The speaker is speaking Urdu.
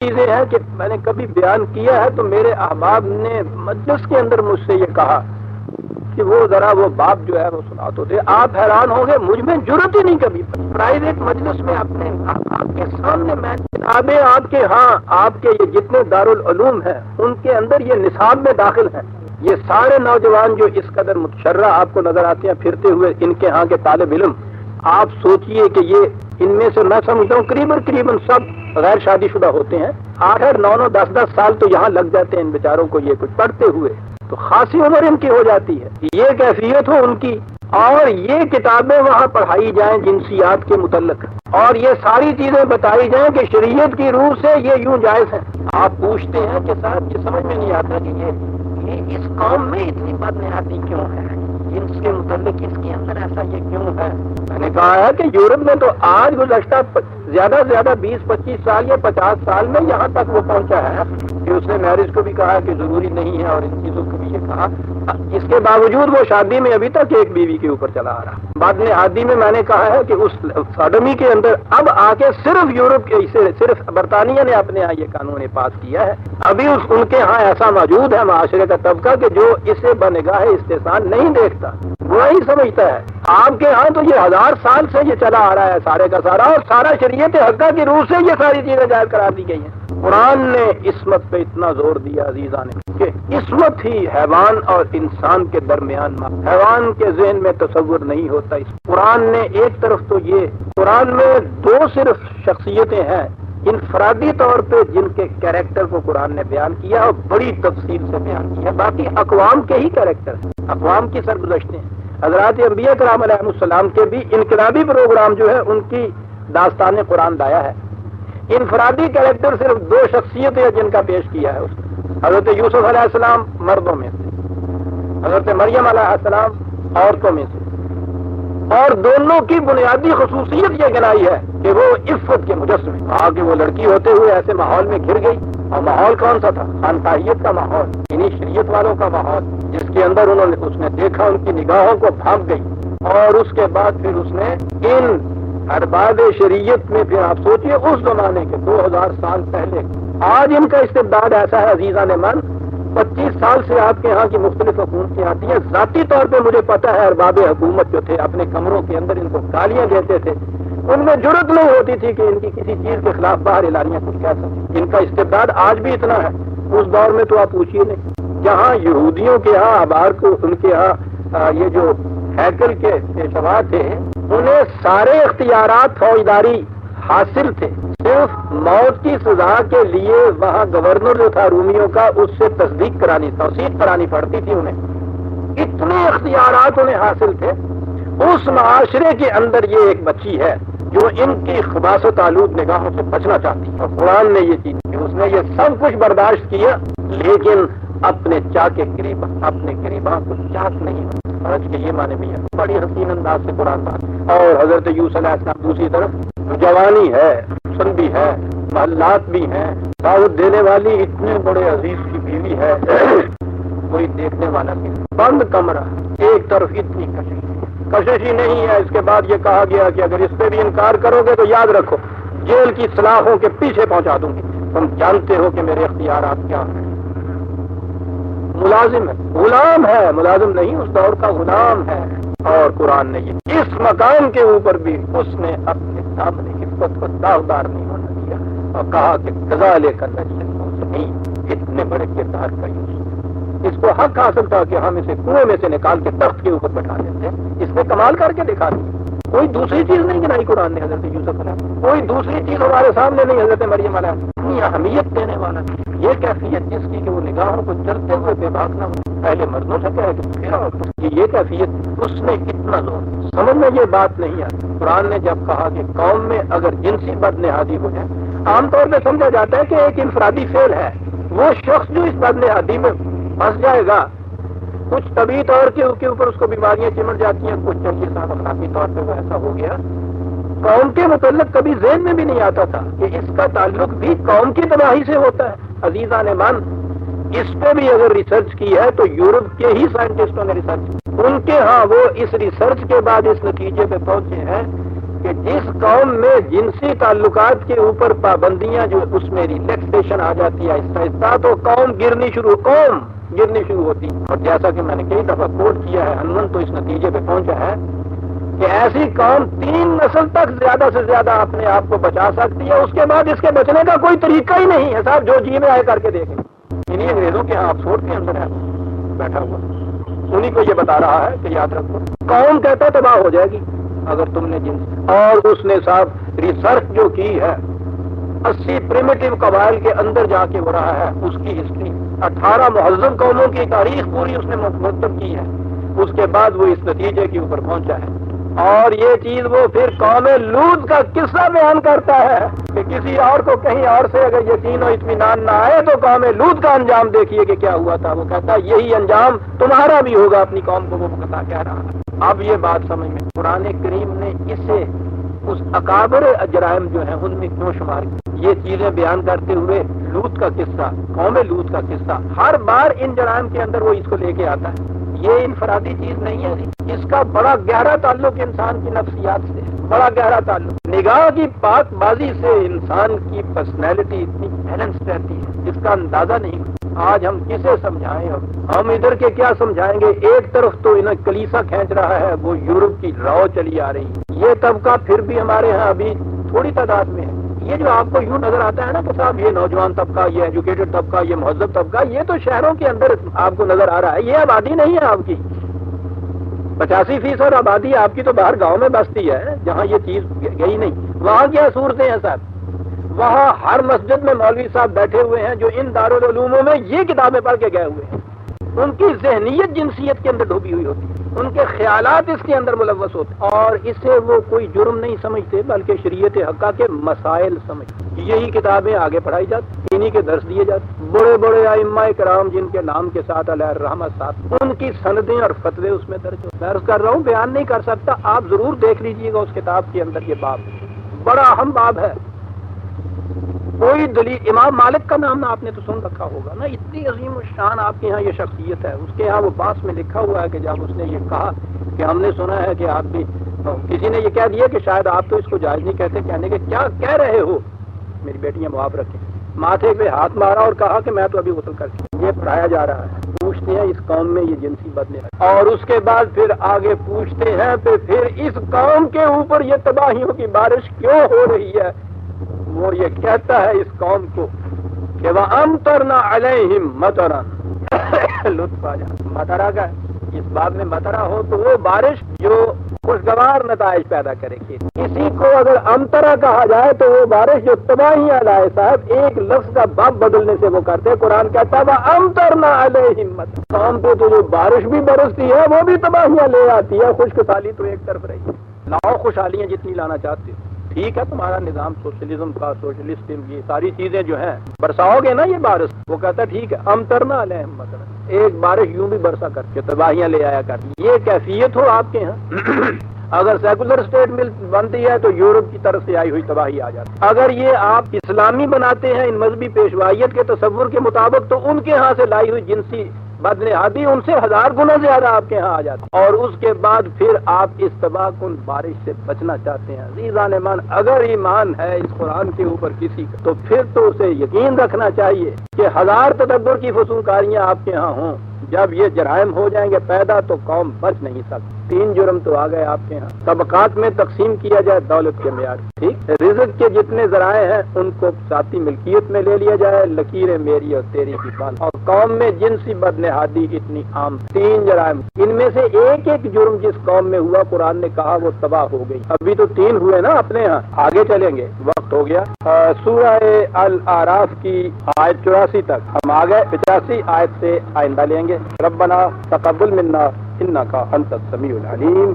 چیزیں ہیں کہ میں نے کبھی بیان کیا ہے تو میرے احباب نے مجلس کے اندر مجھ سے یہ کہا کہ وہ ذرا وہ باپ جو ہے وہ سنا تو دے. آپ حیران ہوں گے, مجھ میں جرت ہی نہیں کبھی پرائیویٹ مجلس میں اپنے آپ کے سامنے میں کتابیں آپ کے ہاں آپ کے یہ جتنے دارالعلوم ہیں ان کے اندر یہ نصاب میں داخل ہیں. یہ سارے نوجوان جو اس قدر متشرہ آپ کو نظر آتے ہیں پھرتے ہوئے, ان کے ہاں کے طالب علم, آپ سوچئے کہ یہ ان میں سے میں سمجھتا ہوں قریباً سب غیر شادی شدہ ہوتے ہیں. 8 9 10 سال تو یہاں لگ جاتے ہیں ان بیچاروں کو یہ کچھ پڑھتے ہوئے, تو خاصی عمر ان کی ہو جاتی ہے. یہ کیفیت ہو ان کی, اور یہ کتابیں وہاں پڑھائی جائیں جنسیات کے متعلق, اور یہ ساری چیزیں بتائی جائیں کہ شریعت کی روح سے یہ یوں جائز ہیں. آپ پوچھتے ہیں کہ صاحب یہ سمجھ میں نہیں آتا کہ یہ اس قوم میں اتنی بدنیاتی کیوں ہے, جنس کے متعلق اس کے اندر ایسا یہ کیوں ہے. میں نے کہا ہے کہ یورپ میں تو آج گزشتہ زیادہ سے زیادہ 20-25 سال یا 50 سال میں یہاں تک وہ پہنچا ہے کہ اس نے میرج کو بھی کہا کہ ضروری نہیں ہے, اور ان چیزوں کو بھی یہ کہا. اس کے باوجود وہ شادی میں ابھی تک ایک بیوی کے اوپر چلا آ رہا. بعد میں عادی میں نے کہا ہے کہ اس ساڈمی کے اندر اب آ کے صرف یورپ کے صرف برطانیہ نے اپنے یہاں یہ قانون پاس کیا ہے. ابھی ان کے ہاں ایسا موجود ہے معاشرے کا طبقہ کہ جو اسے بنگاہ استحسان نہیں دیکھتا, وہی سمجھتا ہے. آپ کے ہاں تو یہ 1000 سال سے یہ چلا آ رہا ہے سارے کا سارا, اور سارا شریعت حقہ کی روح سے یہ ساری چیزیں جائز قرار دی گئی ہیں. قرآن نے عصمت پہ اتنا زور دیا عزیزان کہ عصمت ہی حیوان اور انسان کے درمیان, حیوان کے ذہن میں تصور نہیں ہوتا. قرآن نے ایک طرف تو یہ قرآن میں 2 صرف شخصیتیں ہیں انفرادی طور پہ جن کے کیریکٹر کو قرآن نے بیان کیا اور بڑی تفصیل سے بیان کیا. باقی اقوام کے ہی کیریکٹر ہیں, اقوام کی سرگزشتیں ہیں. حضرات انبیاء کرام علیہ السلام کے بھی انقلابی پروگرام جو ہے ان کی داستان قرآن لایا ہے. انفرادی کیریکٹر صرف 2 شخصیتیں جن کا پیش کیا ہے اس نے. حضرت یوسف علیہ السلام مردوں میں سے, حضرت مریم علیہ السلام عورتوں میں سے, اور دونوں کی بنیادی خصوصیت یہ گنائی ہے کہ وہ عفت کے مجسمے. آگے وہ لڑکی ہوتے ہوئے ایسے ماحول میں گھر گئی, اور ماحول کون سا تھا؟ خانقاہیت کا ماحول, انہی شریعت والوں کا ماحول, جس کے اندر اس نے دیکھا, ان کی نگاہوں کو بھاگ گئی, اور اس کے بعد پھر اس نے ان ارباب شریعت میں, پھر آپ سوچئے اس زمانے کے 2000 سال پہلے, آج ان کا استبداد ایسا ہے عزیزان من, 25 سال سے آپ کے ہاں کی مختلف حکومتیں آتی ہیں. ذاتی طور پہ مجھے پتا ہے ارباب حکومت جو تھے اپنے کمروں کے اندر ان کو گالیاں دیتے تھے, ان میں جرت نہیں ہوتی تھی کہ ان کی کسی چیز کے خلاف باہر اعلانیہ کچھ کہہ سکیں. ان کا استبداد آج بھی اتنا ہے. اس دور میں تو آپ پوچھیے نہیں, جہاں یہودیوں کے ہاں آبار کو ان کے ہاں یہ جو ہیکل کے پیشوا تھے انہیں سارے اختیارات فوجداری حاصل تھے. صرف موت کی سزا کے لیے وہاں گورنر جو تھا رومیوں کا, اس سے تصدیق کرانی, توثیق کرانی پڑتی تھی انہیں. اتنے اختیارات انہیں حاصل تھے. اس معاشرے کے اندر یہ ایک بچی ہے جو ان کی خباثت آلود نگاہوں سے بچنا چاہتی ہے, اور قرآن نے یہ چیز کی. اس نے یہ سب کچھ برداشت کیا, لیکن اپنے چاک قریب اپنے قریباں کو چاک نہیں فرض کے یہ معنی بھی ہے. بڑی حسین انداز سے قرآن بات. اور حضرت یوسف علیہ السلام دوسری طرف جوانی ہے, حسن بھی ہے, محلات بھی ہیں, دعوت دینے والی اتنے بڑے عزیز کی بیوی ہے, کوئی دیکھنے والا نہیں. بند کمرہ, ایک طرف اتنی کشش ہی نہیں ہے. اس کے بعد یہ کہا گیا کہ اگر اس پہ بھی انکار کرو گے تو یاد رکھو جیل کی سلاخوں کے پیچھے پہنچا دوں گی. تم جانتے ہو کہ میرے اختیارات کیا ہیں. ملازم ہے, غلام ہے, ملازم نہیں, اس دور کا غلام ہے. اور قرآن نے یہ اس مقام کے اوپر بھی اس نے اپنے سامنے عفت کو داغدار نہیں ہونا دیا, اور کہا کہ کذالک نہیں, اتنے بڑے کردار کا یوسف, اس کو حق حاصل تھا کہ ہم اسے کنویں میں سے نکال کے تخت کے اوپر بٹھا دیتے. اس نے کمال کر کے دکھا دی. کوئی دوسری چیز نہیں گنائی قرآن نے حضرت یوسف علیہ, کوئی دوسری چیز ہمارے سامنے نہیں. حضرت مریم علیہ اتنی اہمیت دینے والا, یہ کیفیت جس کی کہ وہ نگاہوں کو چلتے ہوئے بے باک نہ ہو, پہلے مردوں سے کہے کہ پھر یہ کیفیت اس نے کتنا زور. سمجھ میں یہ بات نہیں آتی. قرآن نے جب کہا کہ قوم میں اگر جنسی بدنہادی ہو جائے, عام طور پہ سمجھا جاتا ہے کہ ایک انفرادی فعل ہے. وہ شخص جو اس بدنہادی میں پھنس جائے گا, کچھ طبی طور کے اوپر اس کو بیماریاں چمٹ جاتی ہیں, کچھ چند کے ساتھ اخلاقی طور پہ وہ ایسا ہو گیا. قوم کے متعلق کبھی ذہن میں بھی نہیں آتا تھا کہ اس کا تعلق بھی قوم کی تباہی سے ہوتا ہے. عزیزان من, اس پہ بھی اگر ریسرچ کی ہے تو یورپ کے ہی سائنٹسٹوں نے ریسرچ کی. ان کے ہاں وہ اس ریسرچ کے بعد اس نتیجے پہ پہنچے ہیں کہ جس قوم میں جنسی تعلقات کے اوپر پابندیاں جو اس میں ریلیکسیشن آ جاتی ہے آہستہ آہستہ، تو قوم گرنی شروع ہوتی. اور جیسا کہ میں نے کئی دفعہ کوٹ کیا ہے، ہنون تو اس نتیجے پہ پہنچا ہے کہ ایسی قوم 3 نسل تک زیادہ سے زیادہ اپنے آپ کو بچا سکتی ہے، اس کے بعد اس کے بچنے کا کوئی طریقہ ہی نہیں ہے. صاحب جو جی میں آئے کر کے دیکھیں. انہیں انگریزوں کے ہاں آکسفورڈ کے اندر ہے بیٹھا ہوا، انہیں کو یہ بتا رہا ہے کہ یاد رکھو قوم کہتا ہے تباہ ہو جائے گی اگر تم نے جنس. اور اس نے صاحب ریسرچ جو کی ہے 80 پریمیٹیو قبائل کے اندر جا کے ہو رہا ہے، اس کی ہسٹری 18 مہذب قوموں کی تاریخ پوری اس نے مرتب کی ہے. اس کے بعد وہ اس نتیجے کے اوپر پہنچا ہے. اور یہ چیز وہ پھر قوم لوط کا قصہ بیان کرتا ہے کہ کسی اور کو کہیں اور سے اگر یقین و اطمینان نہ آئے تو قوم لوط کا انجام دیکھیے کہ کیا ہوا تھا. وہ کہتا ہے یہی انجام تمہارا بھی ہوگا. اپنی قوم کو وہ کہہ رہا ہے. اب یہ بات سمجھ میں قرآن کریم نے اسے اس اکابر جرائم جو ہیں ان میں کیوں شمار کیا. یہ چیزیں بیان کرتے ہوئے لوط کا قصہ، قوم لوط کا قصہ، ہر بار ان جرائم کے اندر وہ اس کو لے کے آتا ہے. یہ انفرادی چیز نہیں ہے، اس کا بڑا گہرا تعلق انسان کی نفسیات سے ہے، بڑا گہرا تعلق. نگاہ کی پاک بازی سے انسان کی پرسنالٹی اتنی بیلنس رہتی ہے جس کا اندازہ نہیں. آج ہم کسے سمجھائیں اور ہم ادھر کے کیا سمجھائیں گے. ایک طرف تو انہیں کلیسا کھینچ رہا ہے، وہ یورپ کی راؤ چلی آ رہی ہے. یہ طبقہ پھر بھی ہمارے ہاں ابھی تھوڑی تعداد میں ہے. یہ جو آپ کو یوں نظر آتا ہے نا کہ صاحب یہ نوجوان طبقہ، یہ ایجوکیٹڈ طبقہ، یہ مہذب طبقہ، یہ تو شہروں کے اندر آپ کو نظر آ رہا ہے. یہ آبادی نہیں ہے آپ کی. 85% آبادی آپ کی تو باہر گاؤں میں بستی ہے جہاں یہ چیز گئی نہیں. وہاں کیا صورتیں ہیں صاحب. وہاں ہر مسجد میں مولوی صاحب بیٹھے ہوئے ہیں جو ان دارالعلوموں میں یہ کتابیں پڑھ کے گئے ہوئے ہیں. ان کی ذہنیت جنسیت کے اندر ڈوبی ہوئی ہوتی ہے، ان کے خیالات اس کے اندر ملوث ہوتے ہیں، اور اسے وہ کوئی جرم نہیں سمجھتے بلکہ شریعت حقہ کے مسائل سمجھتے. یہی کتابیں آگے پڑھائی جاتی، انہی کے درس دیے جاتے. بڑے بڑے ائمہ کرام جن کے نام کے ساتھ علیہ الرحمہ ساتھ ان کی سندیں اور فتوے اس میں درج ہوتے. میں عرض کر رہا ہوں، بیان نہیں کر سکتا. آپ ضرور دیکھ لیجئے گا اس کتاب کے اندر. یہ باب بڑا اہم باب ہے. کوئی دلیل، امام مالک کا نام آپ نے تو سن رکھا ہوگا نا، اتنی عظیم الشان آپ کے یہاں یہ شخصیت ہے. اس کے یہاں وہ باس میں لکھا ہوا ہے کہ جب اس نے یہ کہا کہ ہم نے سنا ہے کہ آپ بھی، کسی نے یہ کہہ دیا کہ شاید آپ تو اس کو جائز نہیں کہتے. کہنے کے کیا کہہ رہے ہو، میری بیٹیاں معاف رکھیں. ماتھے پہ ہاتھ مارا اور کہا کہ میں تو ابھی غسل کر کے. یہ پڑھایا جا رہا ہے. پوچھتے ہیں اس قوم میں یہ جنسی بدنیتی، اور اس کے بعد پھر آگے پوچھتے ہیں پھر اس قوم کے اوپر یہ تباہیوں کی بارش کیوں ہو رہی ہے. وہ یہ کہتا ہے اس قوم کو کہ وَأَمْطَرْنَا عَلَيْهِمْ مَطَرًا. لطف آ جائے مطرہ کا. اس بات میں مطرہ ہو تو وہ بارش جو خوشگوار نتائج پیدا کرے گی. کسی کو اگر امطرہ کہا جائے تو وہ بارش جو تباہیاں لائے. صاحب ایک لفظ کا باب بدلنے سے وہ کرتے. قرآن کہتا ہے وَأَمْطَرْنَا عَلَيْهِمْ مَطَرًا. قوم پہ تو جو بارش بھی برستی ہے وہ بھی تباہیاں لے آتی ہے. خشک سالی تو ایک طرف رہی. لاؤ خوشحالیاں جتنی لانا چاہتے ہو. ٹھیک ہے تمہارا نظام سوشلزم کا، سوشلسٹم کی ساری چیزیں جو ہیں برساؤ گے نا یہ بارش. وہ کہتا ہے ٹھیک ہے امطرنا علیہم مطرا. ایک بارش یوں بھی برسا کر کے تباہیاں لے آیا کر. یہ کیفیت ہو آپ کے ہاں. اگر سیکولر اسٹیٹ مل بنتی ہے تو یورپ کی طرف سے آئی ہوئی تباہی آ جاتی. اگر یہ آپ اسلامی بناتے ہیں ان مذہبی پیشوائیت کے تصور کے مطابق تو ان کے ہاں سے لائی ہوئی جنسی بدنہادی ان سے 1000 گنا زیادہ آپ کے ہاں آ جاتی. اور اس کے بعد پھر آپ اس تباہ کن بارش سے بچنا چاہتے ہیں. عزیزان ایمان، اگر ایمان ہے اس قرآن کے اوپر کسی کا تو پھر تو اسے یقین رکھنا چاہیے کہ 1000 تدبر کی فضولکاریاں آپ کے ہاں ہوں. جب یہ جرائم ہو جائیں گے پیدا تو قوم بچ نہیں سکتی. 3 جرم تو آ گئے آپ کے ہاں. طبقات میں تقسیم کیا جائے دولت کے معیار. ٹھیک، رزق کے جتنے ذرائع ہیں ان کو ذاتی ملکیت میں لے لیا جائے. لکیریں میری اور تیری کی بات. اور قوم میں جنسی بدنہادی اتنی عام. 3 جرائم، ان میں سے ایک ایک جرم جس قوم میں ہوا قرآن نے کہا وہ تباہ ہو گئی. ابھی تو 3 ہوئے نا اپنے ہاں. آگے چلیں گے، وقت ہو گیا. سورہ الاعراف کی آیت 84 تک ہم آ گئے. 85 آیت سے آئندہ لیں گے. ربنا تقبل منا انک انت السمیع العلیم.